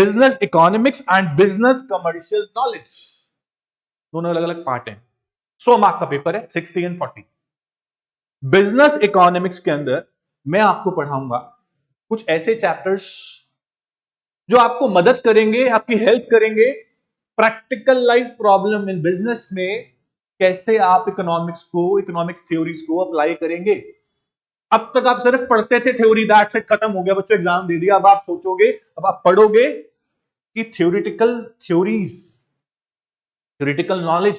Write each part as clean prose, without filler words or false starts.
Business economics and business commercial knowledge, दोनों अलग अलग पार्ट हैं। 100 मार्क का पेपर है, 60 एंड 40। बिजनेस इकोनॉमिक्स के अंदर मैं आपको पढ़ाऊंगा कुछ ऐसे चैप्टर्स जो आपको मदद करेंगे, आपकी हेल्प करेंगे practical life problem in business में कैसे आप इकोनॉमिक्स थ्योरीज को अप्लाई करेंगे। अब तक आप सिर्फ पढ़ते थे थ्योरी, दैट्स इट, खत्म हो गया बच्चों, एग्जाम दे दिया। अब आप सोचोगे, अब आप पढ़ोगे कि theoretical knowledge,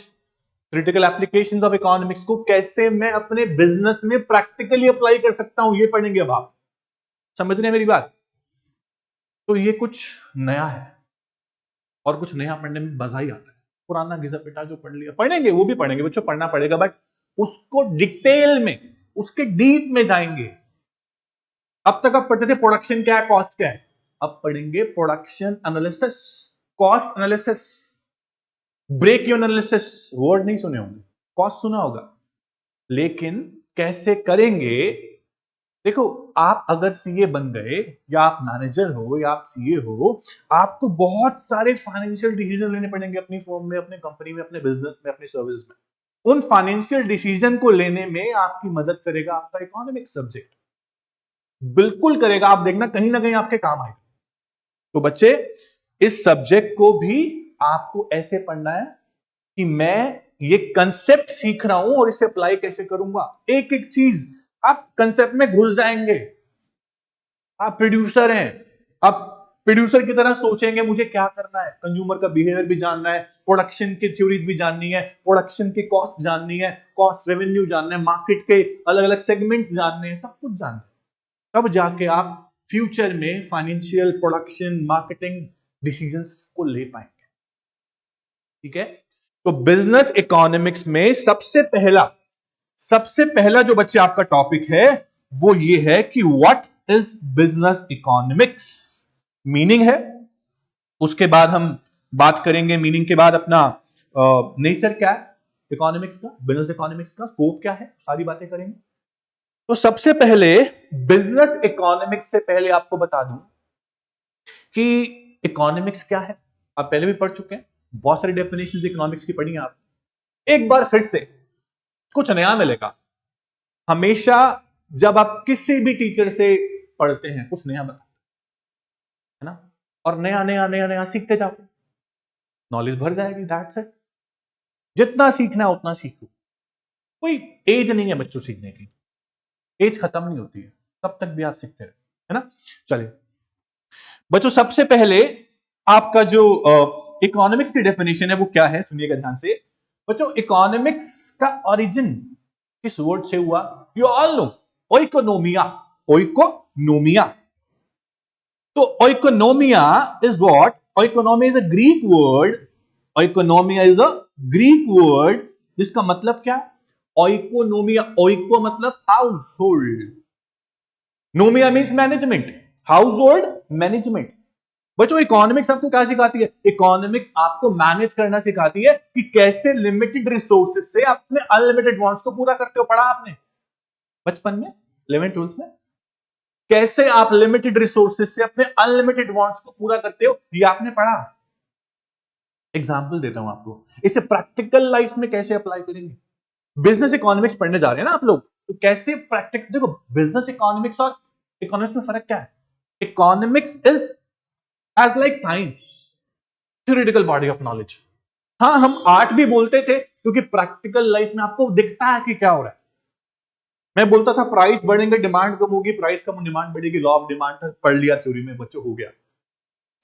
critical application of economics को कैसे मैं अपने बिजनेस में प्रैक्टिकली अप्लाई कर सकता हूं, ये पढ़ेंगे। अब आप समझ रहे हैं मेरी बात? तो ये कुछ नया है, और कुछ नया पढ़ने में मजा ही आता है। पुराना घिसा पिटा जो पढ़ लिया पढ़ेंगे, वो भी पढ़ेंगे बच्चों, पढ़ना पड़ेगा, बट उसको डिटेल में, उसके डीप में जाएंगे। अब तक आप पढ़ते थे प्रोडक्शन क्या है, कॉस्ट क्या है, अब पढ़ेंगे production analysis, cost analysis, break even analysis. Word नहीं सुने होंगे, कॉस्ट सुना होगा, लेकिन कैसे करेंगे। देखो, आप अगर सीए बन गए, या आप मैनेजर हो, या आप सीए हो, आपको बहुत सारे फाइनेंशियल डिसीजन लेने पड़ेंगे अपनी फर्म में, अपने कंपनी में, अपने बिजनेस में, अपनी सर्विस में। उन फाइनेंशियल डिसीजन को लेने में आपकी मदद करेगा आपका इकोनॉमिक्स सब्जेक्ट, बिल्कुल करेगा। आप देखना कहीं ना कहीं आपके काम आएगा। तो बच्चे, इस सब्जेक्ट को भी आपको ऐसे पढ़ना है कि मैं ये कंसेप्ट सीख रहा हूं और इसे अप्लाई कैसे करूंगा। एक एक चीज आप कंसेप्ट में घुस जाएंगे। आप प्रोड्यूसर हैं, आप प्रोड्यूसर की तरह सोचेंगे मुझे क्या करना है, कंज्यूमर का बिहेवियर भी जानना है, प्रोडक्शन की थ्योरीज भी जाननी है, प्रोडक्शन की कॉस्ट जाननी है, कॉस्ट रेवेन्यू जानना है, मार्केट के अलग अलग सेगमेंट्स जानने हैं, सब कुछ जानना है। तब जाके आप फ्यूचर में फाइनेंशियल, प्रोडक्शन, मार्केटिंग डिसीजंस को ले पाएंगे। ठीक है? तो बिजनेस इकोनॉमिक्स में सबसे पहला जो बच्चे आपका टॉपिक है वो ये है कि what is business economics, meaning है। उसके बाद हम बात करेंगे मीनिंग के बाद अपना नेचर क्या है इकोनॉमिक्स का, बिजनेस इकोनॉमिक्स का स्कोप क्या है, सारी बातें करेंगे। तो सबसे पहले बिजनेस इकोनॉमिक्स से पहले आपको बता दूं कि इकोनॉमिक्स क्या है। आप पहले भी पढ़ चुके हैं, बहुत सारी डेफिनेशंस इकोनॉमिक्स की पढ़ी हैं आप। एक बार फिर से कुछ नया मिलेगा। हमेशा जब आप किसी भी टीचर से पढ़ते हैं, कुछ नया बता, है ना, और नया नया नया नया सीखते जाओ, नॉलेज भर जाएगी, दैट्स इट। जितना सीखना है उतना सीखो। कोई एज नहीं है बच्चों सीखने की, एज खत्म नहीं होती है, तब तक भी आप सीखते रहे, है ना। चलिए बच्चों, सबसे पहले आपका जो इकोनॉमिक्स की डेफिनेशन है वो क्या है, सुनिएगा ध्यान से। बच्चों, इकोनॉमिक्स का ओरिजिन किस वर्ड से हुआ? You all know, oikonomia. Oikonomia. तो oikonomia is what? Oikonomia is a Greek word. Oikonomia is a Greek word जिसका मतलब क्या? Oikonomia, oiko मतलब household. Nomia means management. Household management. बच्चों, इकोनॉमिक्स आपको क्या सिखाती है? इकोनॉमिक्स आपको मैनेज करना सिखाती है कि कैसे लिमिटेड रिसोर्सेज से अपने अनलिमिटेड वांट्स को पूरा करते हो। पढ़ा आपने बचपन में, 11th 12th में, कैसे आप लिमिटेड रिसोर्सेज से अपने अनलिमिटेड वांट्स को पूरा करते हो, ये आपने पढ़ा। एग्जांपल देता हूं आपको, इसे प्रैक्टिकल लाइफ में कैसे अप्लाई करेंगे। बिजनेस इकोनॉमिक्स पढ़ने जा रहे हैं ना आप लोग, तो कैसे प्रैक्टिकल, देखो बिजनेस इकोनॉमिक्स और इकोनॉमिक्स में फर्क क्या है? Economics is as like science, theoretical body of knowledge. हाँ, हम आर्ट भी बोलते थे क्योंकि प्रैक्टिकल लाइफ में आपको दिखता है कि क्या हो रहा है। मैं बोलता था प्राइस बढ़ेंगे डिमांड कम होगी, प्राइस कम डिमांड बढ़ेगी, लॉ ऑफ डिमांड पढ़ लिया थ्योरी में बच्चों, हो गया।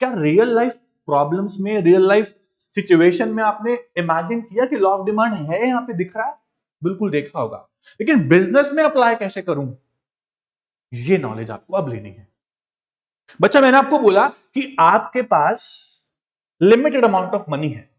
क्या रियल लाइफ प्रॉब्लम्स में, रियल लाइफ सिचुएशन में आपने इमेजिन किया कि लॉ ऑफ डिमांड है यहां पे दिख रहा है? बिल्कुल देखा होगा, लेकिन बिजनेस में अप्लाई कैसे करूं, ये नॉलेज आपको अब लेनी है। बच्चा, मैंने आपको बोला कि आपके पास लिमिटेड अमाउंट ऑफ मनी है,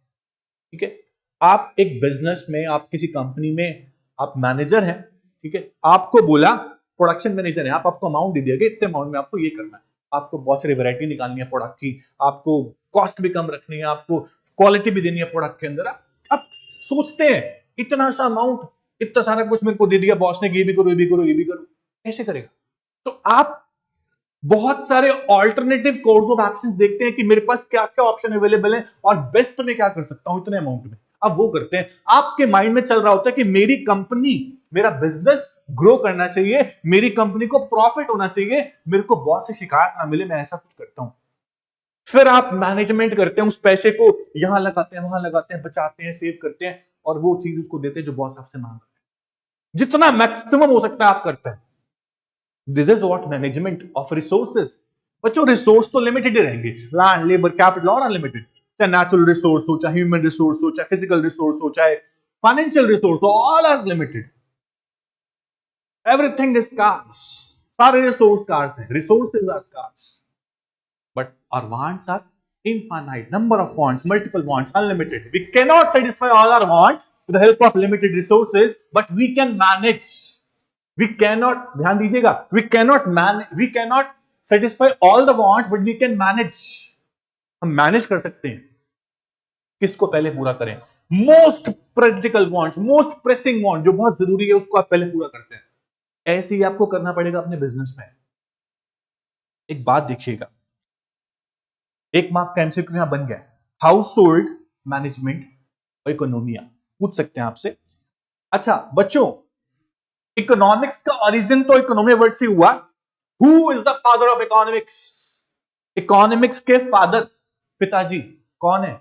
ठीक है। आप एक बिजनेस में, आप किसी कंपनी में आप मैनेजर हैं, ठीक है। आपको बोला, प्रोडक्शन मैनेजर है आप, आपको अमाउंट दे दिया गया, इतने अमाउंट में आपको ये करना है। आपको बहुत सारी वैरायटी निकालनी है प्रोडक्ट की, आपको कॉस्ट भी कम रखनी है, आपको क्वालिटी भी देनी है प्रोडक्ट के अंदर। आप सोचते हैं इतना सा अमाउंट, इतना सारा कुछ मेरे को दे दिया बॉस ने, ये भी करो, ये भी करो, ये भी करो, कैसे करेगा? तो आप बहुत सारे ऑल्टरनेटिव कोर्स ऑफ एक्शंस देखते हैं कि मेरे पास क्या क्या ऑप्शन अवेलेबल है और बेस्ट में क्या कर सकता हूं इतने अमाउंट में। अब वो करते हैं, आपके माइंड में चल रहा होता है कि मेरी कंपनी, मेरा बिजनेस ग्रो करना चाहिए, मेरी कंपनी को प्रॉफिट होना चाहिए, मेरे को बॉस से शिकायत ना मिले, मैं ऐसा कुछ करता हूं। फिर आप मैनेजमेंट करते हैं, उस पैसे को यहां लगाते हैं, वहां लगाते हैं, बचाते हैं, सेव करते हैं और वो चीज उसको देते हैं जो बॉस आपसे मांग रहे हैं। जितना मैक्सिमम हो सकता है आप करते हैं। This is what management of resources. बच्चों रिसोर्स तो लिमिटेड ही रहेंगे, लैंड, लेबर, कैपिटल और अनलिमिटेड, चाहे नेचुरल रिसोर्स हो, चाहे ह्यूमन रिसोर्स हो, चाहे फिजिकल रिसोर्स हो, चाहे फाइनेंशियल रिसोर्स हो, all are limited. Everything is scarce. सारे रिसोर्स स्कार्स हैं, resources are scarce, but our wants are infinite, number of wants, multiple wants, unlimited. We cannot satisfy all our wants with the help of limited resources, but we can manage. We cannot, ध्यान दीजिएगा, we cannot manage, we cannot satisfy all the wants, but we can manage. हम manage कर सकते हैं। किसको पहले पूरा करें? Most critical wants, most pressing want, जो बहुत जरूरी है उसको आप पहले पूरा करते हैं। ऐसे ही आपको करना पड़ेगा अपने बिजनेस में। एक बात देखिएगा, एक मार्क का एमसीक्यू यहां बन गया, हाउस होल्ड मैनेजमेंट और इकोनॉमिया, पूछ सकते हैं आपसे। अच्छा बच्चों, इकोनॉमिक्स का ओरिजिन तो इकोनॉमी वर्ड से हुआ। Who is the father of economics? Economics के फादर, पिताजी कौन है?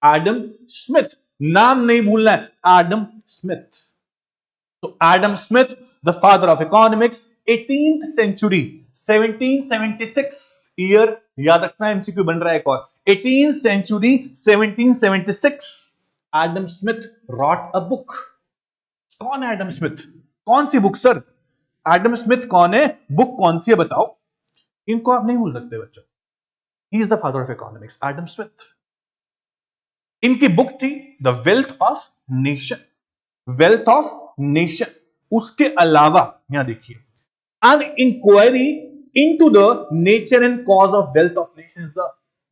Adam Smith. नाम नहीं भूलना है, एडम स्मिथ। तो Adam Smith the father of economics, 18th century, 1776 year याद रखना, एमसीक्यू बन रहा है एक और। 18th century 1776 Adam Smith wrote a book. कौन है एडम स्मिथ? कौन सी बुक सर? एडम स्मिथ कौन है, बुक कौन सी है बताओ। इनको आप नहीं भूल सकते बच्चों। He is the father of economics, Adam Smith. इनकी बुक थी the wealth of nation, wealth of nation. उसके अलावा यहां देखिए, an inquiry into the nature and cause of wealth of nations, the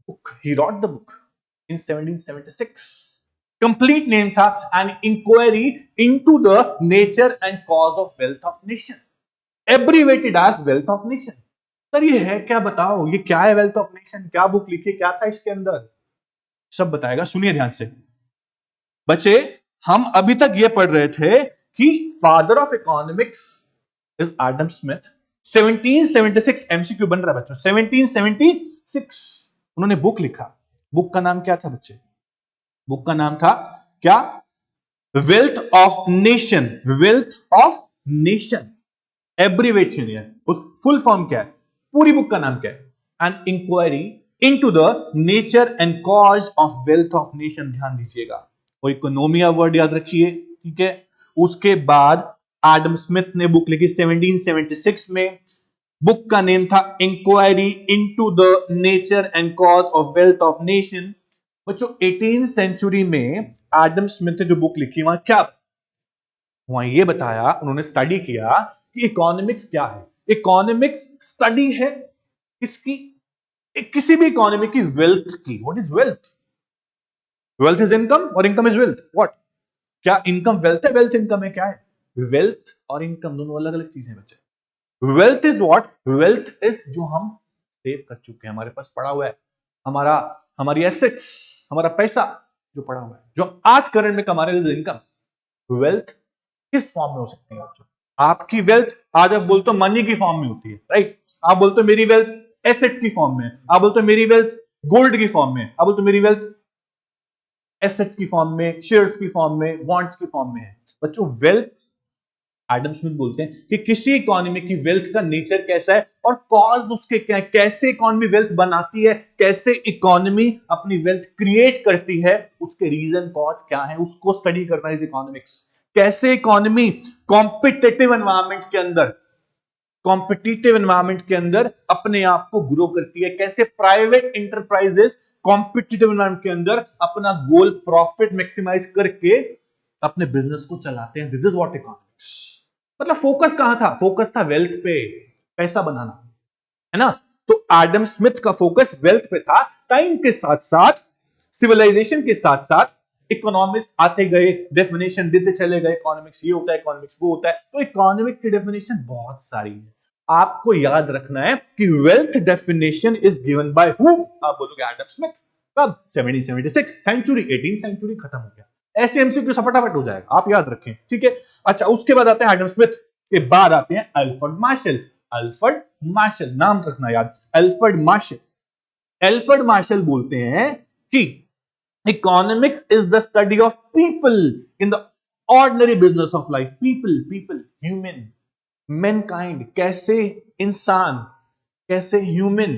book he wrote the book in 1776। Complete name था an inquiry into the nature and cause of wealth of nation, abbreviated as wealth of nation. Sir ये है क्या, बताओ ये क्या है wealth of nation, क्या book लिखी, क्या था इसके अंदर, सब बताएगा। सुनिए ध्यान से बच्चे, हम अभी तक ये पढ़ रहे थे कि father of economics is Adam Smith. 1776 MCQ बन रहा है बच्चों, 1776 उन्होंने बुक लिखा। बुक का नाम क्या था बच्चे? बुक का नाम था क्या? Wealth of nation, wealth of nation, abbreviation है, उस फुल फॉर्म क्या है, पूरी बुक का नाम क्या है? An inquiry into the nature and cause of wealth of nation. ध्यान दीजिएगा, वो इकोनॉमिया वर्ड याद रखिए, ठीक है। उसके बाद एडम स्मिथ ने बुक लिखी 1776 में, बुक का नेम था inquiry into the nature and cause of wealth of nation. बच्चों 18th सेंचुरी में एडम स्मिथ ने जो बुक लिखी वहां क्या, वहां ये बताया, उन्होंने स्टडी किया कि इकोनॉमिक्स क्या है। इकोनॉमिक्स स्टडी है इसकी, किसी भी इकोनॉमी की वेल्थ की। What is wealth? Wealth is income और इनकम इज वेल्थ। व्हाट? क्या इनकम वेल्थ है, वेल्थ इनकम है? क्या है? वेल्थ और इनकम दोनों अलग अलग चीजें बच्चे। Wealth is what? Wealth is जो हम सेव कर चुके हैं, हमारे पास पड़ा हुआ है, हमारा, हमारी एसेट्स, हमारा पैसा जो पड़ा हुआ है, जो आज करंट में कमा रहे हैं, इनकम। वेल्थ किस फॉर्म में हो सकती है बच्चों? आपकी वेल्थ आज आप बोलते हो मनी की फॉर्म में होती है, राइट। आप बोलते हो मेरी वेल्थ एसेट्स की फॉर्म में, आप बोलते हो मेरी वेल्थ गोल्ड की फॉर्म में, आप बोलते हो मेरी वेल्थ एसेट्स की फॉर्म में, शेयर्स की फॉर्म में, बॉन्ड्स की फॉर्म में है। बच्चों वेल्थ, एडम स्मिथ बोलते हैं कि किसी इकोनॉमी की वेल्थ का नेचर कैसा है और कॉज उसके क्या है, कैसे इकोनॉमी वेल्थ बनाती है, कैसे इकोनॉमी अपनी वेल्थ क्रिएट करती है, उसके रीजन कॉज क्या है, उसको स्टडी करना इज इकोनॉमिक्स। कैसे इकोनॉमी कॉम्पिटिटिव एनवायरनमेंट के अंदर, कॉम्पिटिटिव एनवायरनमेंट के अंदर अपने आप को ग्रो करती है, कैसे प्राइवेट इंटरप्राइजेस कॉम्पिटिटिव एनवायरनमेंट के अंदर अपना गोल प्रॉफिट मैक्सिमाइज करके अपने बिजनेस को चलाते हैं। This is what economics. मतलब फोकस कहां था? फोकस था वेल्थ पे, पैसा बनाना, है ना। तो एडम स्मिथ का फोकस वेल्थ पे था। टाइम के साथ साथ, सिविलाइजेशन के साथ साथ इकोनॉमिक्स आते गए, डेफिनेशन देते चले गए, इकोनॉमिक्स ये होता है, इकोनॉमिक्स वो होता है। तो इकोनॉमिक्स की डेफिनेशन बहुत सारी है। आपको याद रखना है कि wealth definition is given by who? आप बोलोगे एडम स्मिथ। कब? 1776, सेंचुरी 18 सेंचुरी खत्म हो गया। ऐसे एमसीक्यू फटाफट हो जाएगा, आप याद रखें, ठीक है। अच्छा, उसके बाद आते हैं एडम स्मिथ के बाद आते हैं अल्फ्रेड मार्शल। अल्फ्रेड मार्शल नाम रखना याद, अल्फ्रेड मार्शल। अल्फ्रेड मार्शल बोलते हैं कि economics is the study of people in the ordinary business of life. People human, Mankind, कैसे इंसान, कैसे ह्यूमन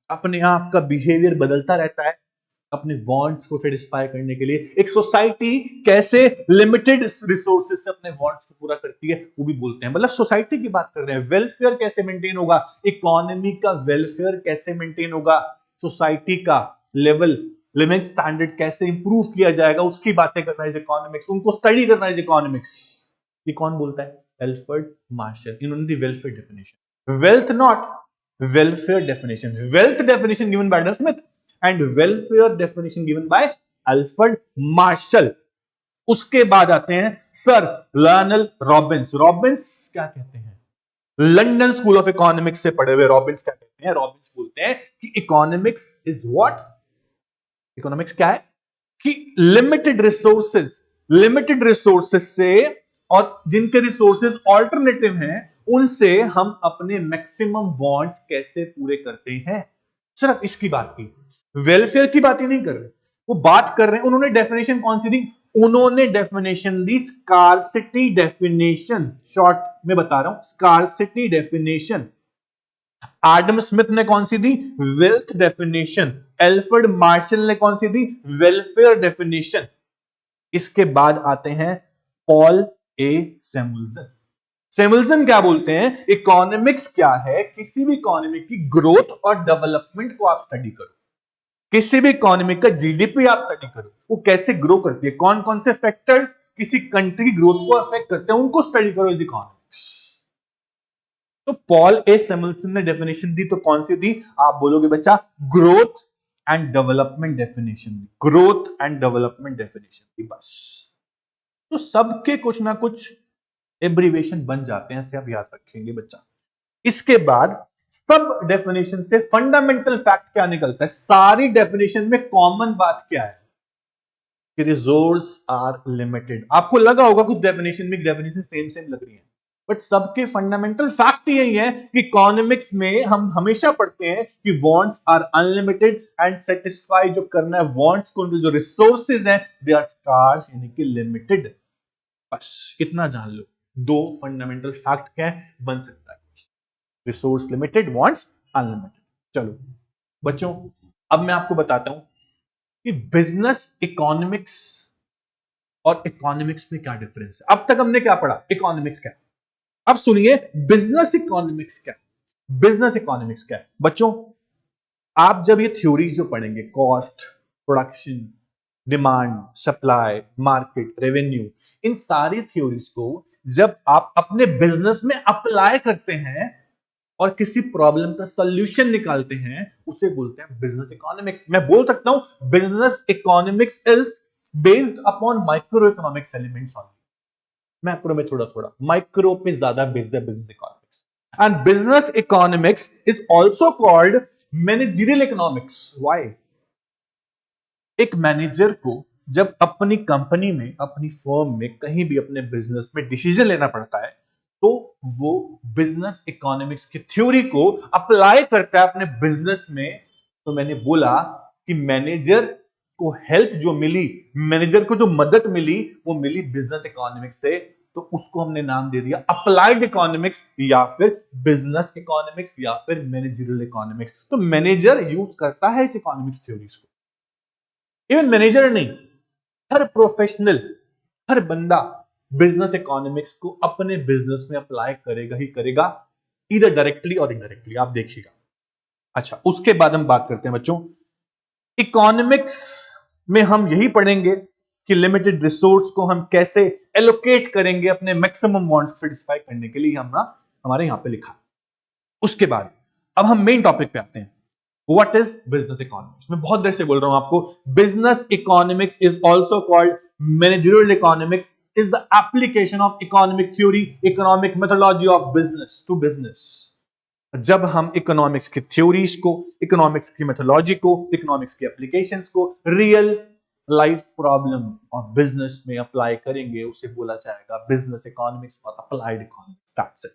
अपने आप का बिहेवियर बदलता रहता है अपने वांट्स को सेटिस्फाई करने के लिए। एक सोसाइटी कैसे लिमिटेड रिसोर्सेज से अपने वांट्स को पूरा करती है, वो भी बोलते हैं। मतलब सोसाइटी की बात कर रहे हैं। वेलफेयर कैसे मेंटेन होगा, इकोनॉमी का वेलफेयर कैसे मेंटेन होगा, सोसाइटी का लेवल, लिविंग स्टैंडर्ड कैसे इंप्रूव किया जाएगा, उसकी बातें करना है इकोनॉमिक्स। उनको स्टडी करना है इकोनॉमिक्स। ये कौन बोलता है? Alfred Marshall. इन्होंने दी welfare definition. Wealth not, welfare definition. Wealth definition given by Adam Smith and welfare definition given by Alfred Marshall. उसके बाद आते हैं सर लर्नल रॉबिन्स। रॉबिन्स क्या कहते हैं? लंदन स्कूल ऑफ इकोनॉमिक्स से पढ़े हुए रॉबिन्स क्या कहते हैं? रॉबिन्स बोलते हैं कि इकोनॉमिक्स इज व्हाट? इकोनॉमिक्स क्या है? कि लिमिटेड रिसोर्सेज से और जिनके रिसोर्सेज ऑल्टरनेटिव हैं उनसे हम अपने मैक्सिमम वांट्स कैसे पूरे करते हैं। सिर्फ इसकी बात की, वेलफेयर की बात ही नहीं कर रहे, वो बात कर रहे हैं। उन्होंने डेफिनेशन कौन सी दी? उन्होंने डेफिनेशन दी स्कार्सिटी डेफिनेशन। शॉर्ट में बता रहा हूं, स्कार्सिटी डेफिनेशन। एडम स्मिथ ने कौन सी दी? Wealth definition. अल्फ्रेड मार्शल ने कौन सी दी? Welfare definition. इसके बाद आते हैं पॉल ए सैमुअल्सन। सैमुअल्सन क्या बोलते हैं? इकोनॉमिक्स क्या है? किसी भी इकोनॉमी की ग्रोथ और डेवलपमेंट को आप स्टडी करो। किसी भी इकोनॉमी का जीडीपी आप स्टडी करो, वो कैसे ग्रो करती है, कौन कौन से फैक्टर्स किसी कंट्री की ग्रोथ को अफेक्ट करते हैं, उनको स्टडी करो इज इकोनॉमिक्स। तो पॉल ए सैमुअल्सन ने डेफिनेशन दी, तो कौन सी दी? आप बोलोगे बच्चा growth and development definition. Growth and development definition दी बस। तो सबके कुछ ना कुछ एब्रीवेशन बन जाते हैं, ऐसे आप याद रखेंगे बच्चा। इसके बाद सब डेफिनेशन से फंडामेंटल फैक्ट क्या निकलता है? सारी डेफिनेशन में कॉमन बात क्या है? कि रिसोर्स आर लिमिटेड। आपको लगा होगा कुछ डेफिनेशन सेम लग रही है, बट सबके फंडामेंटल फैक्ट यही है कि इकोनॉमिक्स में हम हमेशा पढ़ते हैं कि wants are unlimited and satisfy जो करना है वांट्स को, जो रिसोर्सेज हैं दे आर स्कार्स, यानी कि लिमिटेड। बस इतना जान लो, दो फंडामेंटल फैक्ट क्या बन सकता है? Resource limited, wants unlimited. चलो बच्चों, अब मैं आपको बताता हूं कि बिजनेस इकोनॉमिक्स और इकोनॉमिक्स में क्या डिफरेंस है। अब तक हमने क्या पढ़ा? इकोनॉमिक्स क्या। अब सुनिए बिजनेस इकोनॉमिक्स क्या। बिजनेस इकोनॉमिक्स क्या है बच्चों? आप जब ये थ्योरीज जो पढ़ेंगे, cost, production, demand, supply, market, revenue, इन सारी थ्योरीज को जब आप अपने बिजनेस में अप्लाई करते हैं और किसी प्रॉब्लम का सॉल्यूशन निकालते हैं, उसे बोलते हैं बिजनेस इकोनॉमिक्स। मैं बोल सकता हूं business economics is based upon micro economics elements only. Macro में थोड़ा थोड़ा, माइक्रो पे ज्यादा बेस्ड है business economics. And business economics is also called managerial economics. Why? एक मैनेजर को जब अपनी कंपनी में, अपनी फर्म में, कहीं भी अपने बिजनेस में डिसीजन लेना पड़ता है, तो वो बिजनेस इकोनॉमिक्स की थ्योरी को अप्लाई करता है अपने बिजनेस में। तो मैंने बोला कि मैनेजर को हेल्प जो मिली, मैनेजर को जो मदद मिली, वो मिली बिजनेस इकोनॉमिक्स से। तो उसको हमने नाम दे दिया अप्लाइड इकोनॉमिक्स, या फिर बिजनेस इकोनॉमिक्स, या फिर मैनेजरियल इकोनॉमिक्स। तो मैनेजर यूज करता है इस इकोनॉमिक्स थ्योरीज को। इवन मैनेजर नहीं, हर प्रोफेशनल, हर बंदा बिजनेस इकोनॉमिक्स को अपने बिजनेस में अप्लाई करेगा ही करेगा, इधर डायरेक्टली और इनडायरेक्टली, आप देखिएगा। अच्छा, उसके बाद हम बात करते हैं बच्चों, इकोनॉमिक्स में हम यही पढ़ेंगे कि लिमिटेड रिसोर्स को हम कैसे एलोकेट करेंगे अपने मैक्सिमम वांट्स सेटिस्फाई करने के लिए, हमारे यहां पे लिखा। उसके बाद अब हम मेन टॉपिक पे आते हैं, व्हाट इज बिजनेस इकोनॉमिक्स। मैं बहुत देर से बोल रहा हूं आपको, business economics is also called managerial economics, is the application of economic theory, economic methodology of business to business. जब हम इकोनॉमिक्स की थ्योरीज को, इकोनॉमिक्स की मेथोलॉजी को, इकोनॉमिक्स की एप्लीकेशंस को रियल लाइफ प्रॉब्लम और बिजनेस में अप्लाई करेंगे, उसे बोला जाएगा बिजनेस इकोनॉमिक्स और अप्लाइड इकोनॉमिक्स। That's it.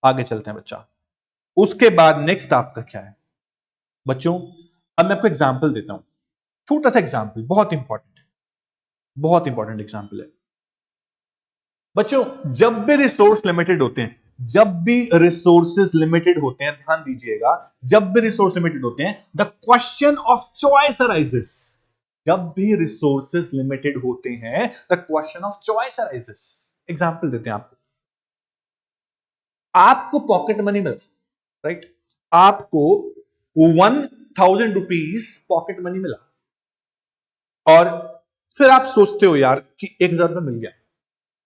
आगे चलते हैं बच्चा। उसके बाद नेक्स्ट आपका क्या है बच्चों? अब मैं आपको एग्जांपल देता हूं, छोटा सा एग्जांपल, बहुत इंपॉर्टेंट है, बहुत इंपॉर्टेंट एग्जांपल है बच्चों। जब भी रिसोर्स लिमिटेड होते हैं, जब भी रिसोर्सेज लिमिटेड होते हैं, ध्यान दीजिएगा, जब भी रिसोर्स लिमिटेड होते हैं, the question of choice arises. जब भी रिसोर्सेज लिमिटेड होते हैं, the question of choice arises. Example देते हैं आपको। आपको पॉकेट मनी मिला, राइट? आपको 1000 रुपीज पॉकेट मनी मिला और फिर आप सोचते हो यार कि 1000 रुपये मिल गया।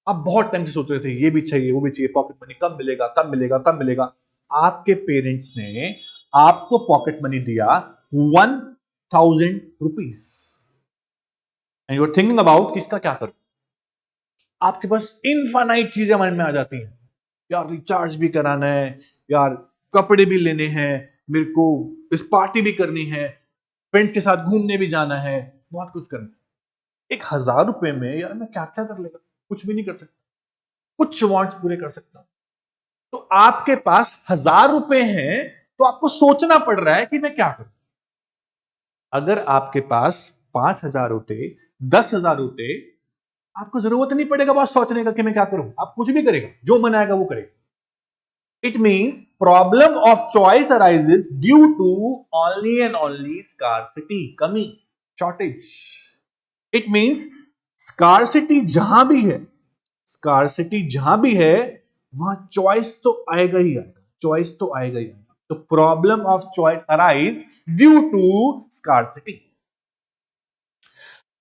आप बहुत टाइम से सोच रहे थे ये भी चाहिए वो भी चाहिए, पॉकेट मनी कब मिलेगा कब मिलेगा कब मिलेगा। आपके पेरेंट्स ने आपको पॉकेट मनी दिया 1000 rupees and you are thinking about कि इसका क्या करूं। आपके पास इनफाइनाइट चीजें माइंड में आ जाती हैं, यार रिचार्ज भी कराना है, यार कपड़े भी लेने हैं, मेरे को इस पार्टी भी करनी है, फ्रेंड्स के साथ घूमने भी जाना है, बहुत कुछ करना है। 1000 रुपए में यार मैं क्या क्या कर लेगा, कुछ भी नहीं कर सकता, कुछ वांट्स पूरे कर सकता हूं। तो आपके पास 1000 रुपए हैं तो आपको सोचना पड़ रहा है कि मैं क्या करूं। अगर आपके पास 5000 होते, 10,000 होते, आपको जरूरत नहीं पड़ेगा बहुत सोचने का कि मैं क्या करूं, आप कुछ भी करेगा, जो मन आएगा वो करेगा। It means problem of choice arises due to only scarcity, कमी, shortage. It means scarcity जहां भी है, स्कार्सिटी जहां भी है वहां चॉइस तो आएगा ही आएगा, चॉइस तो आएगा ही आएगा। तो problem of choice arise due to scarcity.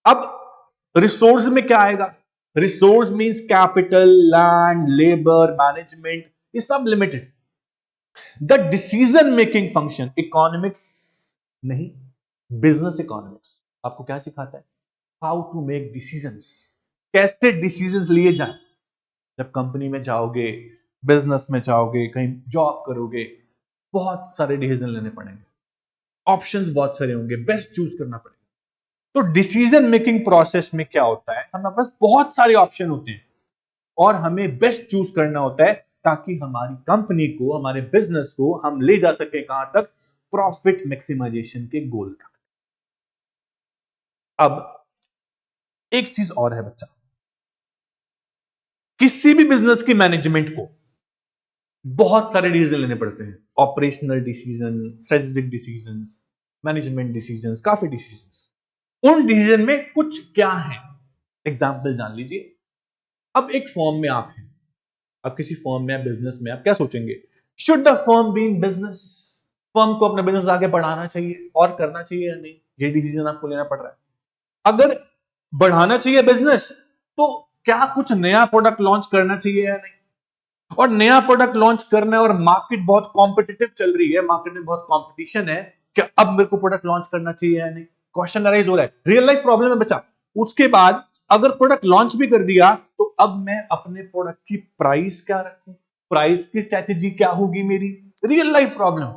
अब रिसोर्स में क्या आएगा? Resource means capital, land, labour, management, ये सब limited. The decision making function, economics नहीं, बिजनेस इकोनॉमिक्स आपको क्या सिखाता है? हाउ टू मेक डिसीजंस, कैसे डिसीजंस लिए जाएं। जब कंपनी में जाओगे, बिजनेस में जाओगे, कहीं जॉब करोगे, बहुत सारे डिसीजन लेने पड़ेंगे, ऑप्शंस बहुत सारे होंगे, बेस्ट चूज करना पड़ेगा। तो डिसीजन मेकिंग प्रोसेस में क्या होता है, हमारे पास बहुत सारे ऑप्शन होते हैं और हमें बेस्ट चूज करना होता है ताकि हमारी कंपनी को, हमारे बिजनेस को हम ले जा सके कहां तक? प्रॉफिट मैक्सिमाइजेशन के गोल तक। अब एक चीज और है बच्चा, किसी भी बिजनेस की मैनेजमेंट को बहुत सारे डिसीजन लेने पड़ते हैं, operational decision, strategic decision, management decision, काफी डिसीजन। उन डिसीजन में कुछ क्या है, एग्जाम्पल जान लीजिए। अब एक फर्म में आप हैं, अब किसी फर्म में, बिजनेस में, आप क्या सोचेंगे? Should the firm be in business? Firm को अपना बिजनेस आगे बढ़ाना चाहिए और करना चाहिए या नहीं, ये डिसीजन आपको लेना पड़ रहा है। अगर बढ़ाना चाहिए बिजनेस तो क्या कुछ नया प्रोडक्ट लॉन्च करना चाहिए या नहीं? और नया प्रोडक्ट लॉन्च करना है और मार्केट बहुत कॉम्पिटिटिव चल रही है, मार्केट में बहुत कॉम्पिटिशन है, क्या अब मेरे को प्रोडक्ट लॉन्च करना चाहिए या नहीं? क्वेश्चन अराइज हो रहा है, रियल लाइफ प्रॉब्लम है बच्चा। उसके बाद अगर प्रोडक्ट लॉन्च भी कर दिया तो अब मैं अपने प्रोडक्ट की प्राइस क्या रखूं, प्राइस की स्ट्रेटेजी क्या होगी मेरी, रियल लाइफ प्रॉब्लम।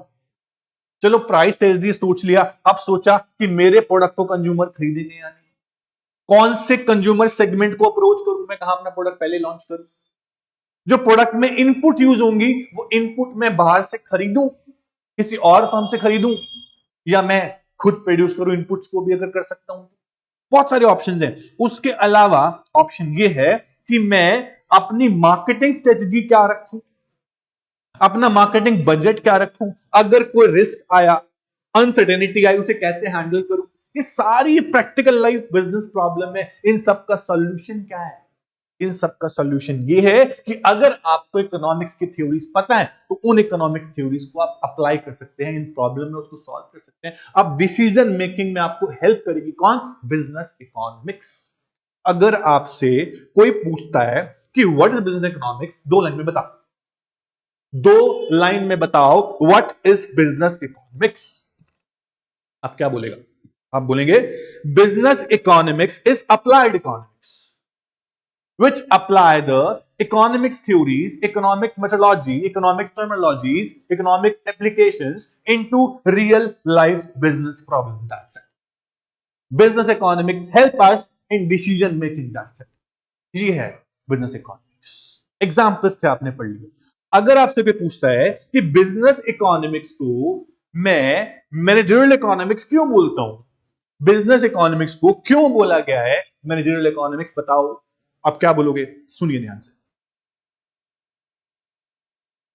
चलो प्राइस स्ट्रेटेजी सोच लिया, अब सोचा कि मेरे प्रोडक्ट को कंज्यूमर खरीदेंगे या नहीं, कौन से कंज्यूमर सेगमेंट को अप्रोच करूं, मैं कहां अपना प्रोडक्ट पहले लॉन्च करूं, जो प्रोडक्ट में इनपुट यूज होंगी वो इनपुट मैं बाहर से खरीदूं, किसी और फर्म से खरीदूं, या मैं खुद प्रोड्यूस करूं, इनपुट्स को भी अगर कर सकता हूं। बहुत सारे ऑप्शंस हैं। उसके अलावा ऑप्शन ये है कि मैं अपनी मार्केटिंग स्ट्रेटजी क्या रखूं, अपना मार्केटिंग बजट क्या रखूं, अगर कोई रिस्क आया, अनसर्टेनिटी आई, उसे कैसे हैंडल करूं। ये सारी प्रैक्टिकल लाइफ बिजनेस प्रॉब्लम है। इन सब का सॉल्यूशन क्या है? इन सब का सॉल्यूशन ये है कि अगर आपको इकोनॉमिक्स की थ्योरीज पता है तो उन इकोनॉमिक्स थ्योरीज को आप अप्लाई कर सकते हैं, इन प्रॉब्लम में उसको सॉल्व कर सकते हैं। अब डिसीजन मेकिंग में आपको हेल्प करेगी कौन? Business economics. अगर आपसे कोई पूछता है कि what is business economics, 2 line में बताओ, 2 लाइन में बताओ व्हाट इज बिजनेस इकोनॉमिक्स, आप क्या बोलेगा? आप बोलेंगे business economics is applied economics. which apply the economics theories, economics methodology, economics terminologies, economic applications into real life business problems. That's it. Business economics help us in decision making. That's it. ये है business economics. Examples थे आपने पढ़ लिए. अगर आपसे कोई पूछता है कि बिजनेस इकोनॉमिक्स को मैं मैनेजरियल इकोनॉमिक्स क्यों बोलता हूं, बिजनेस इकोनॉमिक्स को क्यों बोला गया है मैनेजरियल इकोनॉमिक्स, बताओ आप क्या बोलोगे. सुनिए ध्यान से.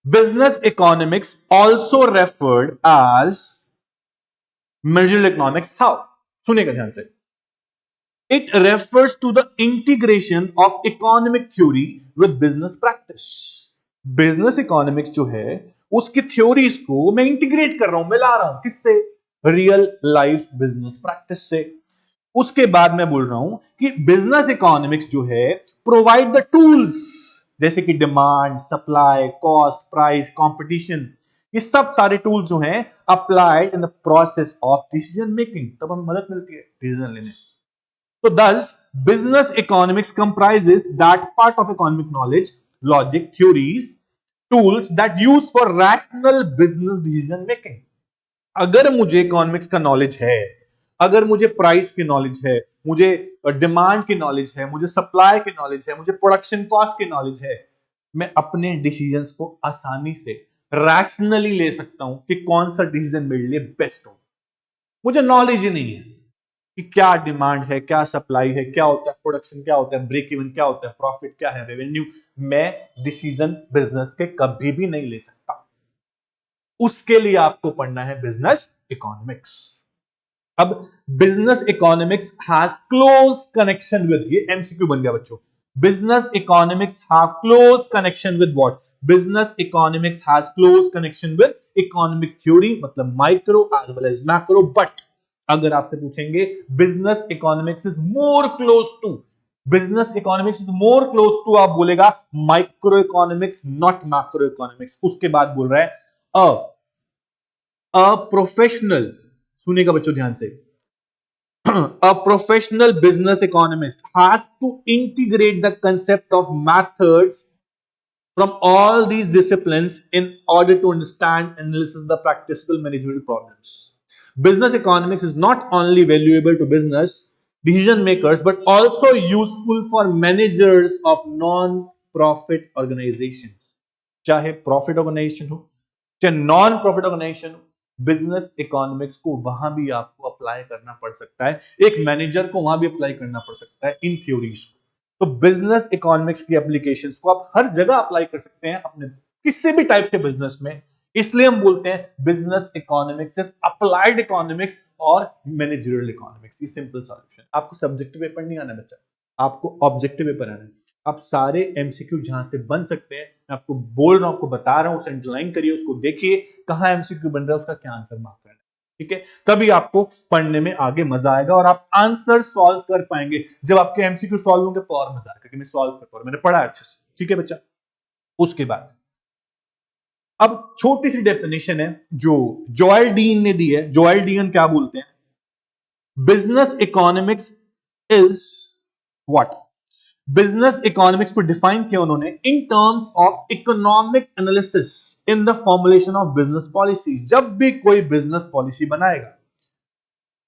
Business economics also referred as managerial economics. How? सुनिएगा ध्यान से. It refers to the integration of economic theory with business practice. Business economics जो है उसकी थ्योरीज को मैं इंटीग्रेट कर रहा हूं, मिला रहा हूं. किससे? रियल लाइफ बिजनेस प्रैक्टिस से. उसके बाद मैं बोल रहा हूं कि बिजनेस इकोनॉमिक्स जो है प्रोवाइड द टूल्स, जैसे कि demand, supply, cost, price, competition, ये सब सारे टूल्स जो हैं applied in the process of decision making. तब हमें मदद मिलती है डिसीजन लेने. So thus, business economics comprises that part of economic knowledge, logic, theories, tools that use for rational business decision making. अगर मुझे इकोनॉमिक्स का नॉलेज है, अगर मुझे प्राइस की नॉलेज है, मुझे डिमांड की नॉलेज है, मुझे सप्लाई की नॉलेज है, मुझे प्रोडक्शन कॉस्ट की नॉलेज है, मैं अपने डिसीजंस को आसानी से रैशनली ले सकता हूं कि कौन सा डिसीजन मेरे लिए बेस्ट हो. मुझे नॉलेज ही नहीं है कि क्या डिमांड है, क्या सप्लाई है, क्या होता है प्रोडक्शन, क्या होता है ब्रेक इवन, क्या होता है प्रॉफिट, क्या है रेवेन्यू, मैं डिसीजन बिजनेस के कभी भी नहीं ले सकता. उसके लिए आपको पढ़ना है बिजनेस इकोनॉमिक्स. अब business economics has close connection with, ये एमसीक्यू बन गया बच्चों. Business economics have close connection with what? Business economics has close connection with economic theory, मतलब micro as well as macro. But अगर आपसे पूछेंगे business economics is more close to, business economics is more close to, आप बोलेगा micro economics not macro economics. उसके बाद बोल रहा है अ प्रोफेशनल, सुनिएगा बच्चों ध्यान से, a professional business economist has to integrate the concept of methods from all these disciplines in order to understand and analyze the practical managerial problems. Business economics is not only valuable to business decision makers but also useful for managers of non-profit organizations. चाहे profit organisation हो, चाहे non profit organisation हो, business economics को वहां भी आपको apply करना पड़ सकता है. एक मैनेजर को वहां भी अप्लाई करना पड़ सकता है इन थ्योरीज को. तो बिजनेस इकोनॉमिक्स की एप्लीकेशंस को आप हर जगह अप्लाई कर सकते हैं अपने किसी भी टाइप के बिजनेस में. इसलिए हम बोलते हैं business economics is applied economics और मैनेजरियल इकोनॉमिक्स. ये सिंपल सॉल्यूशन. आपको सब्जेक्टिव पेपर नहीं आना बच्चा, आपको ऑब्जेक्टिव पेपर आना है. आप सारे एमसीक्यू जहां से बन सकते हैं मैं आपको बोल रहा हूं, आपको बता रहा हूं, उसे अंडरलाइन करिए, उसको देखिए कहां एमसीक्यू बन रहा है, उसका क्या आंसर मार्क करना है. ठीक है, तभी आपको पढ़ने में आगे मजा आएगा और आप आंसर सॉल्व कर पाएंगे. जब आपके एमसीक्यू सॉल्व होंगे तो और मजा आएगा कि मैं सॉल्व कर पा रहा हूं, मैंने पढ़ा अच्छे से. ठीक है बच्चा. उसके बाद अब छोटी सी डेफिनेशन है जो जोएल डीन ने दी है. जोएल डीन क्या बोलते हैं? Business economics is what? Business economics को डिफाइन किया उन्होंने in terms of economic analysis in the formulation of business policy. जब भी कोई बिजनेस पॉलिसी बनाएगा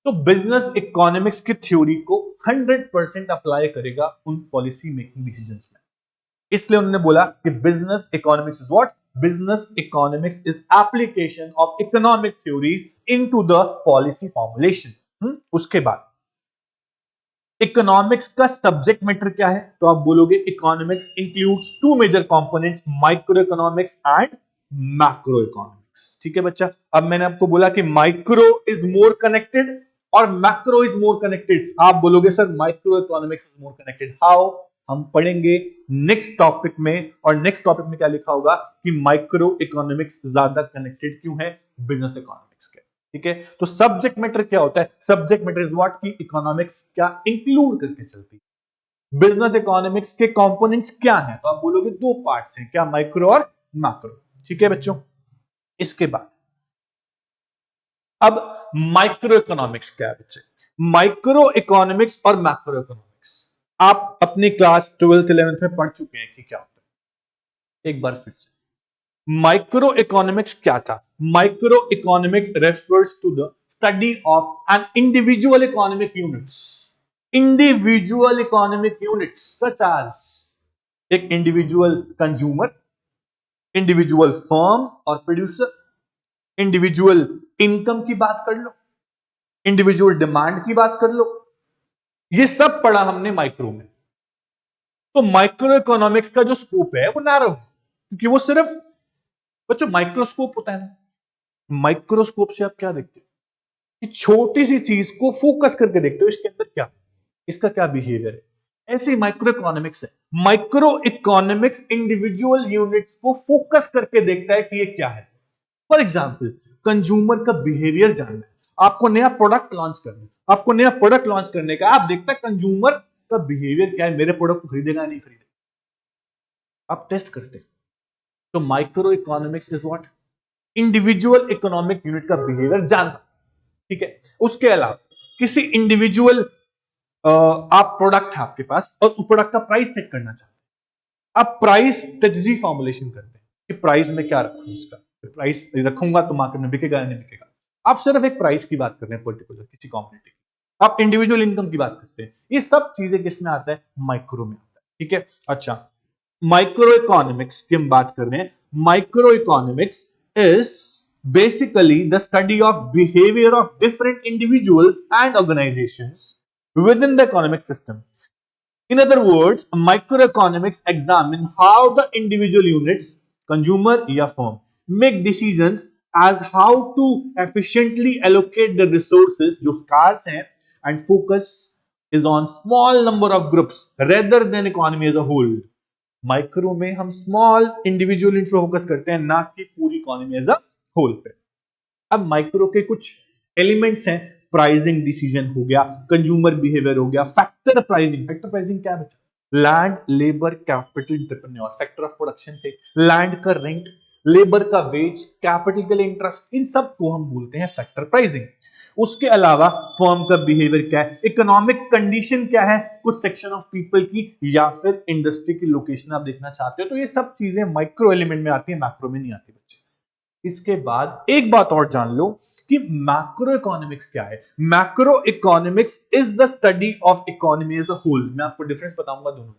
तो बिजनेस इकोनॉमिक्स की थ्योरी को 100% अप्लाई करेगा उन पॉलिसी मेकिंग डिसीजंस में. इसलिए उन्होंने बोला कि business economics is what? Business economics is application of economic theories into the policy formulation. उसके बाद इकोनॉमिक्स का सब्जेक्ट मैटर क्या है? तो आप बोलोगे economics includes two major components, micro economics and macro economics. ठीक है बच्चा. अब मैंने आपको बोला कि माइक्रो इज मोर कनेक्टेड और मैक्रो इज मोर कनेक्टेड. आप बोलोगे sir micro economics is more connected. How? हम पढ़ेंगे नेक्स्ट टॉपिक में. और नेक्स्ट टॉपिक में क्या लिखा होगा कि माइक्रो इकोनॉमिक्स ज्यादा कनेक्टेड क्यों है बिजनेस इकोनॉमिक्स के. ठीक है. तो सब्जेक्ट मैटर क्या होता है? Subject matter is what? की इकोनॉमिक्स क्या इंक्लूड करके चलती है. बिजनेस इकोनॉमिक्स के कंपोनेंट्स क्या हैं? तो आप बोलोगे दो पार्ट्स हैं, क्या? माइक्रो और मैक्रो. ठीक है बच्चों. इसके बाद अब माइक्रो इकोनॉमिक्स क्या है बच्चे? माइक्रो इकोनॉमिक्स और मैक्रो इकोनॉमिक्स आप अपनी क्लास 12th 11th में पढ़ चुके हैं कि क्या होता है। एक बार फिर से, माइक्रो इकोनॉमिक्स क्या था? Micro economics refers to the study of an individual economic units, individual economic units such as एक इंडिविजुअल कंज्यूमर, इंडिविजुअल फर्म और प्रोड्यूसर, इंडिविजुअल इनकम की बात कर लो, इंडिविजुअल डिमांड की बात कर लो, ये सब पढ़ा हमने माइक्रो में। तो माइक्रो इकोनॉमिक्स का जो स्कोप है वो नैरो है, क्योंकि वो सिर्फ बच्चों माइक्रोस्कोप होता है ना, माइक्रोस्कोप से आप क्या देखते हो कि छोटी सी चीज को फोकस करके देखते हो, इसके अंदर क्या, इसका क्या बिहेवियर है। ऐसे माइक्रो इकोनॉमिक्स है। माइक्रो इकोनॉमिक्स इंडिविजुअल यूनिट्स को फोकस करके देखता है कि ये क्या है। फॉर एग्जाम्पल, कंज्यूमर का बिहेवियर जानना है, आपको नया प्रोडक्ट लॉन्च करना है, आपको नया प्रोडक्ट लॉन्च करने का, आप देखता है कंज्यूमर का बिहेवियर क्या है, मेरे प्रोडक्ट को खरीदेगा नहीं खरीदेगा, आप टेस्ट करते हैं। तो micro economics is what? Individual economic unit का बिहेवियर जानना, ठीक है। उसके अलावा किसी इंडिविजुअल आप प्रोडक्ट है आपके पास और उस प्रोडक्ट का प्राइस सेट करना चाहते हैं, आप प्राइस स्ट्रेटजी फॉर्मुलेशन करते हैं कि प्राइस में क्या रखूं, इसका प्राइस रखूंगा तो मार्केट में बिकेगा या नहीं बिकेगा। आप सिर्फ एक प्राइस की बात कर रहे हैं पर्टिकुलर किसी कॉमोडिटी की, आप इंडिविजुअल इनकम की बात करते हैं। ये सब चीजें किसमें आता है? माइक्रो में आता है, ठीक है। अच्छा, माइक्रो इकोनॉमिक्स की हम बात कर रहे हैं। Micro economics is basically the study of behavior of different individuals and organizations within the economic system. In other words, microeconomics examine how the individual units, consumer या firm, make decisions as how to efficiently allocate the resources जो scarce हैं, and focus is on small number of groups rather than economy as a whole. Micro में हम small individual unit पे focus करते हैं, ना कि पूरी इकोनॉमी एज अ होल पे। अब माइक्रो के कुछ एलिमेंट्स हैं, प्राइसिंग डिसीजन हो गया, कंज्यूमर बिहेवियर हो गया, फैक्टर प्राइसिंग। फैक्टर प्राइसिंग क्या है? Land, labour, capital, entrepreneur, factor of production थे, लैंड का रेंट, लेबर का वेज, कैपिटल के लिए इंटरेस्ट, इन सब को हम बोलते हैं फैक्टर प्राइसिंग। उसके अलावा फर्म का बिहेवियर क्या है, इकोनॉमिक कंडीशन क्या है कुछ सेक्शन ऑफ पीपल की, या फिर इंडस्ट्री की लोकेशन आप देखना चाहते हो, तो ये सब चीजें माइक्रो एलिमेंट में आती है, मैक्रो में नहीं आती बच्चे। इसके बाद एक बात और जान लो कि मैक्रो इकोनॉमिक्स क्या है। Macro economics is the study of economy as a whole. मैं आपको डिफरेंस बताऊंगा दोनों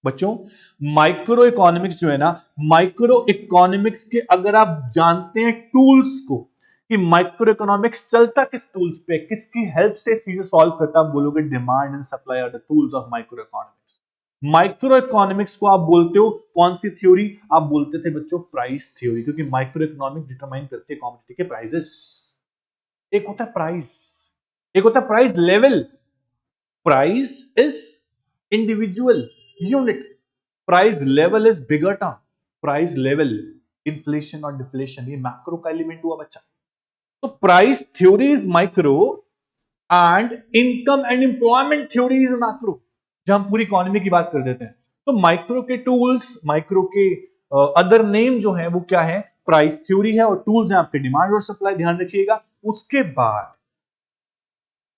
बच्चों। माइक्रो इकोनॉमिक्स जो है ना, माइक्रो इकोनॉमिक्स के अगर आप जानते हैं टूल्स को कि माइक्रो इकोनॉमिक्स चलता किस टूल्स पे, किसकी हेल्प से चीजें सॉल्व करता, आप बोलोगे demand and supply are the tools of micro economics. Micro economics को आप बोलते हो कौन सी थ्योरी? आप बोलते थे बच्चों प्राइस थ्योरी, क्योंकि माइक्रो इकोनॉमिक्स डिटरमाइन करती है कमोडिटी के प्राइसेस। एक होता है प्राइस, एक होता है price level. Price is individual unit, price level is bigger term. Price level, inflation और डिफ्लेशन, ये मैक्रो का एलिमेंट हुआ बच्चा। तो price theory is micro and income and employment theory is macro, जब हम पूरी इकोनॉमी की बात कर देते हैं। तो माइक्रो के टूल्स, माइक्रो के अदर नेम जो है वो क्या है? प्राइस थ्योरी है, और टूल्स हैं आपके डिमांड और सप्लाई, ध्यान रखिएगा। उसके बाद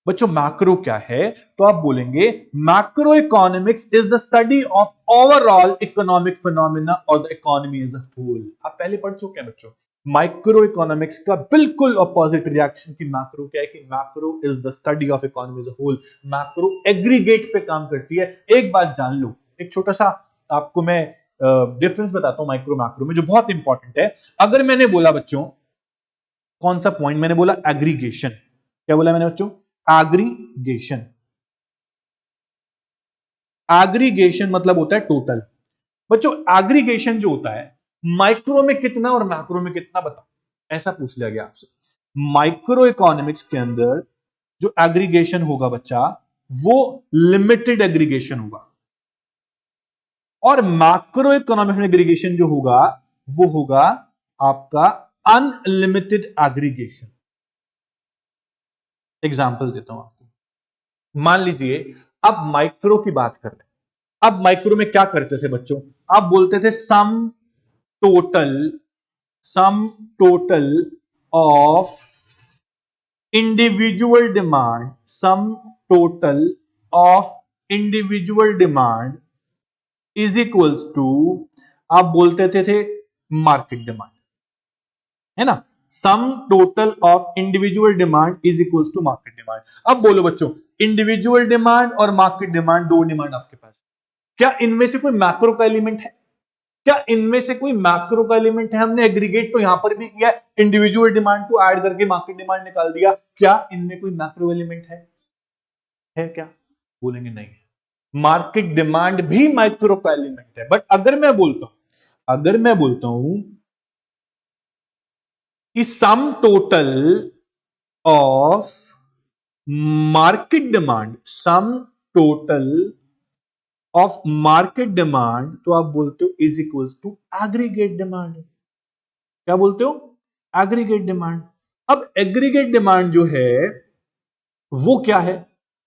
बच्चों मैक्रो क्या है? तो आप बोलेंगे macro economics is the study of overall economic phenomena और the economy as a whole. आप पहले पढ़ चुके हैं बच्चों। माइक्रो इकोनॉमिक्स का बिल्कुल ऑपोजिट रिएक्शन की मैक्रो क्या है कि macro is the study of economy as a whole. Macro aggregate पे काम करती है। एक बात जान लो, एक छोटा सा आपको मैं डिफरेंस बताता हूं माइक्रो मैक्रो में, जो बहुत इंपॉर्टेंट है। अगर मैंने बोला बच्चों, कौन सा पॉइंट मैंने बोला? एग्रीगेशन। क्या बोला मैंने बच्चों? एग्रीगेशन। एग्रीगेशन मतलब होता है टोटल। बच्चों एग्रीगेशन जो होता है, माइक्रो में कितना और मैक्रो में कितना बताओ, ऐसा पूछ लिया गया आपसे। माइक्रो इकोनॉमिक्स के अंदर जो एग्रीगेशन होगा बच्चा, वो लिमिटेड एग्रीगेशन होगा, और मैक्रो इकोनॉमिक्स में एग्रीगेशन जो होगा वो होगा आपका अनलिमिटेड एग्रीगेशन। एग्जांपल देता हूं आपको। मान लीजिए अब माइक्रो की बात कर रहे हैं। अब माइक्रो में क्या करते थे बच्चों? आप बोलते थे total sum total of individual demand, sum total of individual demand is equals to, आप बोलते थे मार्केट डिमांड, है ना। Sum total of individual demand is equals to market demand. अब बोलो बच्चों, इंडिविजुअल डिमांड और मार्केट डिमांड, दो डिमांड आपके पास, क्या इनमें से कोई मैक्रो का एलिमेंट है? क्या इनमें से कोई मैक्रो का एलिमेंट है? हमने एग्रीगेट तो यहां पर भी किया, इंडिविजुअल डिमांड को ऐड करके मार्केट डिमांड निकाल दिया, क्या इनमें कोई मैक्रो एलिमेंट है क्या? बोलेंगे नहीं है। मार्केट डिमांड भी माइक्रो का एलिमेंट है। बट अगर मैं बोलता हूं कि sum total of market demand, sum total of market demand, तो आप बोलते हो is equals to aggregate demand. क्या बोलते हो? Aggregate demand. अब एग्रीगेट डिमांड जो है वो क्या है?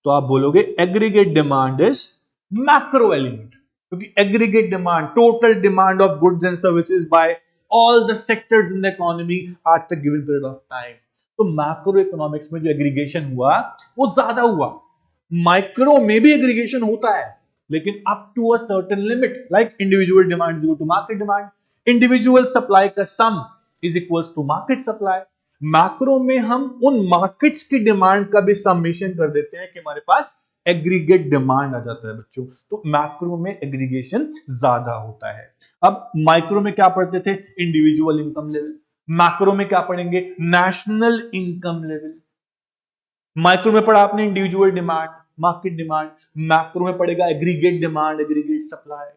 तो आप बोलोगे aggregate demand is macro element, क्योंकि aggregate demand, total demand of goods and services by all the sectors in the economy at a given period of time. तो मैक्रो इकोनॉमिक्स में जो एग्रीगेशन हुआ वो ज्यादा हुआ। माइक्रो में भी एग्रीगेशन होता है, लेकिन up to a certain limit, like individual demand is equal to market demand, individual supply का sum is equals to market supply. Macro में हम उन मार्केट्स की डिमांड का भी समेशन कर देते हैं कि हमारे पास एग्रीगेट डिमांड आ जाता है बच्चों। तो मैक्रो में एग्रीगेशन ज्यादा होता है। अब माइक्रो में क्या पढ़ते थे? Individual income level. मैक्रो में क्या पढ़ेंगे? National income level. माइक्रो में पढ़ा आपने individual demand, market demand, macro में पड़ेगा एग्रीगेट डिमांड, एग्रीगेट सप्लाई,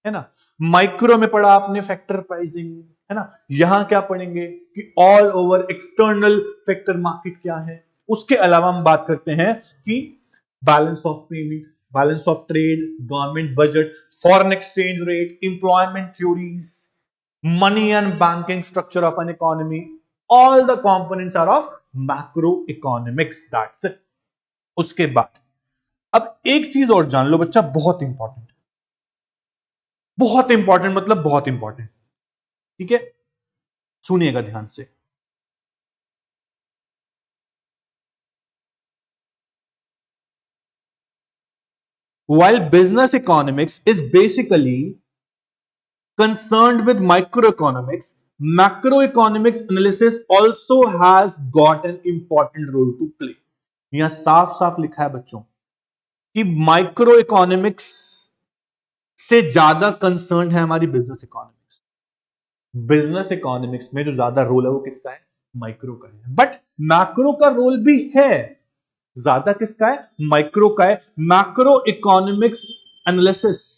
है ना। माइक्रो में पढ़ा आपने फैक्टर प्राइसिंग, है ना। यहां क्या पढ़ेंगे कि all over external factor market क्या है। उसके अलावा हम बात करते हैं कि balance of payment, balance of trade, government budget, foreign exchange rate, employment theories, money and banking structure of an economy, all the components are of macroeconomics, that's it। उसके बाद अब एक चीज और जान लो बच्चा, बहुत इंपॉर्टेंट, बहुत इंपॉर्टेंट, मतलब बहुत इंपॉर्टेंट, ठीक है, सुनिएगा ध्यान से। While business economics is basically concerned with microeconomics, macroeconomics analysis also has got an important role to play। यहां साफ साफ लिखा है बच्चों कि माइक्रो इकोनॉमिक्स से ज्यादा कंसर्न है हमारी बिजनेस इकोनॉमिक्स। बिजनेस इकोनॉमिक्स में जो ज्यादा रोल है वो किसका है? माइक्रो का है। बट मैक्रो का रोल भी है, ज्यादा किसका है? माइक्रो का है। Macro economics analysis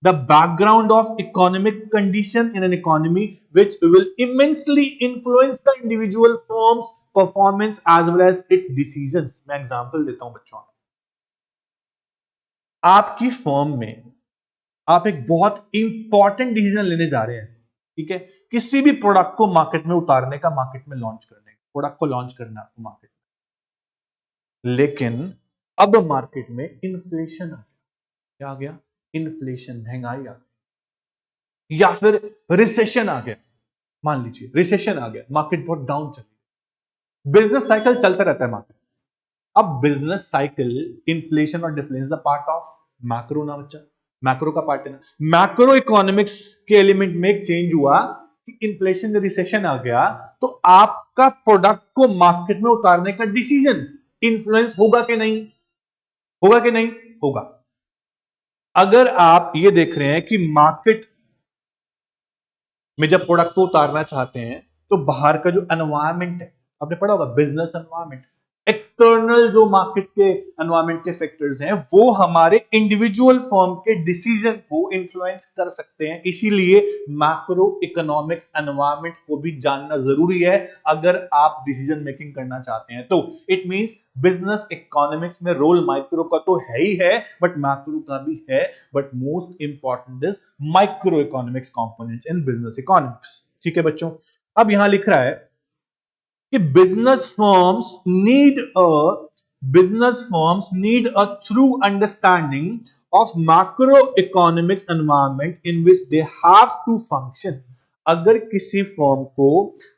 the background of economic condition in an economy which will immensely influence the individual firm's performance as well as its decisions. मैं एग्जांपल देता हूं बच्चों, आपकी फर्म में आप एक बहुत इंपॉर्टेंट डिसीजन लेने जा रहे हैं, ठीक है, किसी भी प्रोडक्ट को मार्केट में उतारने का, मार्केट में लॉन्च करने का, प्रोडक्ट को लॉन्च करना आपको मार्केट में। लेकिन अब मार्केट में इन्फ्लेशन आ गया। क्या आ गया? इन्फ्लेशन, महंगाई आ गई, या फिर रिसेशन आ गया। मान लीजिए रिसेशन आ गया, मार्केट बहुत डाउन चल रही, बिजनेस साइकिल चलता रहता है मार्केट। अब बिजनेस साइकिल, इन्फ्लेशन और डिफ्लेशन पार्ट ऑफ मैक्रो ना बच्चा, मैक्रो का पार्ट है ना। मैक्रो इकोनॉमिक्स के एलिमेंट में एक चेंज हुआ कि इन्फ्लेशन, रिसेशन आ गया, तो आपका प्रोडक्ट को मार्केट में उतारने का डिसीजन इन्फ्लुएंस होगा कि नहीं? होगा कि नहीं? होगा। अगर आप ये देख रहे हैं कि मार्केट में जब प्रोडक्ट को उतारना चाहते हैं तो बाहर का जो एनवायरमेंट है, आपने पढ़ा होगा बिजनेस एनवायरमेंट, एक्सटर्नल जो मार्केट के एनवायरमेंट के फैक्टर्स हैं वो हमारे इंडिविजुअल फर्म के डिसीजन को इन्फ्लुएंस कर सकते हैं। इसीलिए मैक्रो इकोनॉमिक्स एनवायरमेंट को भी जानना जरूरी है अगर आप डिसीजन मेकिंग करना चाहते हैं तो। इट मींस बिजनेस इकोनॉमिक्स में रोल माइक्रो का तो है ही है, बट मैक्रो का भी है। But most important is micro economics components in business economics. ठीक है बच्चों, अब यहां लिख रहा है कि business firms need a through understanding of macroeconomics environment in which they have to function। अगर किसी फर्म को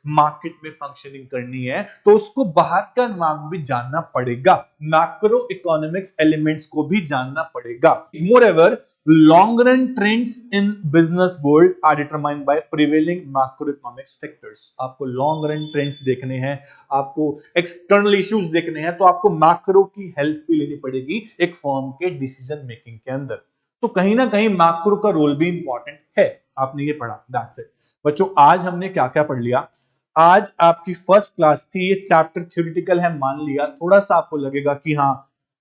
मार्केट में फंक्शनिंग करनी है तो उसको बाहर का एनवायरमेंट भी जानना पड़ेगा, मैक्रो इकोनॉमिक्स एलिमेंट्स को भी जानना पड़ेगा। मोreover, long run trends in business world are determined by prevailing macroeconomic factors। आपको long run trends देखने हैं, आपको external issues देखने हैं, तो आपको मैक्रो की हेल्प भी लेनी पड़ेगी एक फर्म के डिसीजन मेकिंग के अंदर। तो कहीं ना कहीं मैक्रो का रोल भी इंपॉर्टेंट है। आपने ये पढ़ा, दैट्स इट बच्चों। आज हमने क्या क्या पढ़ लिया? आज आपकी फर्स्ट क्लास थी, ये चैप्टर थ्योरेटिकल है मान लिया, थोड़ा सा आपको लगेगा कि हाँ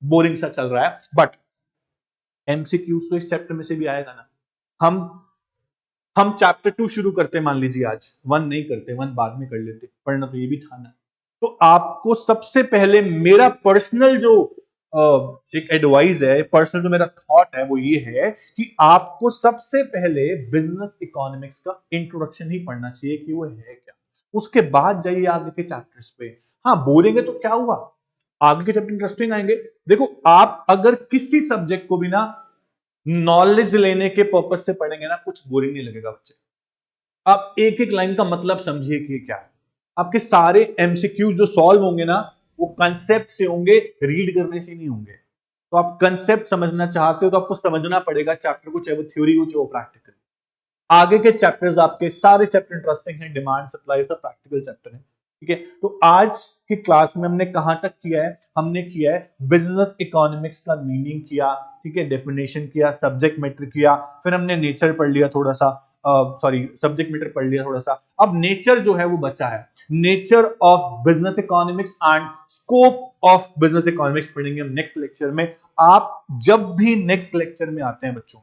बोरिंग सा चल रहा है, बट एमसीक्यूज तो इस चैप्टर में से भी आएगा ना। हम चैप्टर 2 शुरू करते, मान लीजिए आज 1 नहीं करते, 1 बाद में कर लेते, पढ़ना तो ये भी था ना। तो आपको सबसे पहले मेरा पर्सनल जो एक एडवाइस है, पर्सनल जो मेरा थॉट है वो ये है कि आपको सबसे पहले बिजनेस इकोनॉमिक्स का इंट्रोडक्शन ही पढ़ना चाहिए कि वो है क्या। उसके बाद जाइए आगे के चैप्टर्स पे। हाँ बोलेंगे तो क्या हुआ, आगे के चैप्टर इंटरेस्टिंग आएंगे। देखो आप अगर किसी सब्जेक्ट को भी ना नॉलेज लेने के पर्पज से पढ़ेंगे ना, कुछ बोरिंग नहीं लगेगा बच्चे। आप एक एक लाइन का मतलब समझिए कि क्या है। आपके सारे एमसीक्यू जो सॉल्व होंगे ना, वो कंसेप्ट से होंगे, रीड करने से नहीं होंगे। तो आप कंसेप्ट समझना चाहते हो तो आपको समझना पड़ेगा चैप्टर को, चाहे वो थ्योरी हो चाहे वो प्रैक्टिकल। आगे के चैप्टर्स आपके सारे चैप्टर इंटरेस्टिंग हैं, डिमांड सप्लाई सब प्रैक्टिकल चैप्टर है, ठीक है। तो आज की क्लास में हमने कहां तक किया है? हमने किया है बिजनेस इकोनॉमिक्स का मीनिंग किया, ठीक है, डेफिनेशन किया, सब्जेक्ट मैटर किया, फिर हमने नेचर पढ़ लिया थोड़ा सा, सब्जेक्ट मैटर पढ़ लिया थोड़ा सा। अब नेचर जो है वो बचा है, nature of business economics and scope of business economics पढ़ेंगे हम नेक्स्ट लेक्चर में। आप जब भी नेक्स्ट लेक्चर में आते हैं बच्चों,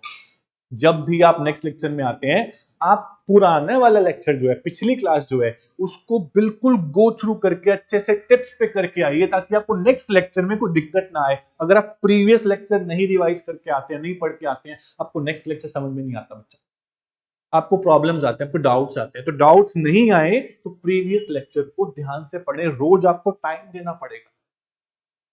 जब भी आप नेक्स्ट लेक्चर में आते हैं, आप पुराने वाला लेक्चर जो है, पिछली क्लास जो है, उसको बिल्कुल गो थ्रू करके अच्छे से टिप्स पे करके आइए, ताकि आपको नेक्स्ट लेक्चर में कोई दिक्कत ना आए। अगर आप प्रीवियस लेक्चर नहीं रिवाइज करके आते हैं, नहीं पढ़ के आते हैं, आपको नेक्स्ट लेक्चर समझ में नहीं आता बच्चा, आपको प्रॉब्लम्स आते हैं, आपको डाउट्स आते हैं। तो डाउट्स नहीं आए तो प्रीवियस लेक्चर को ध्यान से पढ़े, रोज आपको टाइम देना पड़ेगा।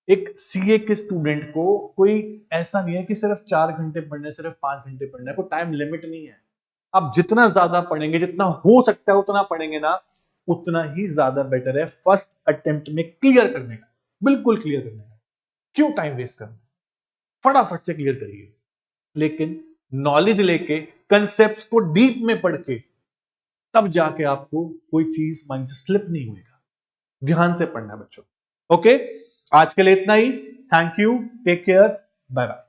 एक सीए के स्टूडेंट को कोई ऐसा नहीं है कि सिर्फ 4 घंटे पढ़ने, सिर्फ 5 घंटे पढ़ना है, कोई टाइम लिमिट नहीं है। आप जितना ज्यादा पढ़ेंगे, जितना हो सकता है उतना पढ़ेंगे ना, उतना ही ज्यादा बेटर है फर्स्ट अटेम्प्ट में क्लियर करने का, बिल्कुल क्लियर करने का। क्यों टाइम वेस्ट करना, फटाफट से क्लियर करिए। लेकिन नॉलेज लेके, कंसेप्ट्स को डीप में पढ़ के, तब जाके आपको कोई चीज माइंड से स्लिप नहीं होगा। ध्यान से पढ़ना है बच्चों। ओके, आज के लिए इतना ही। Thank you, take care, bye bye.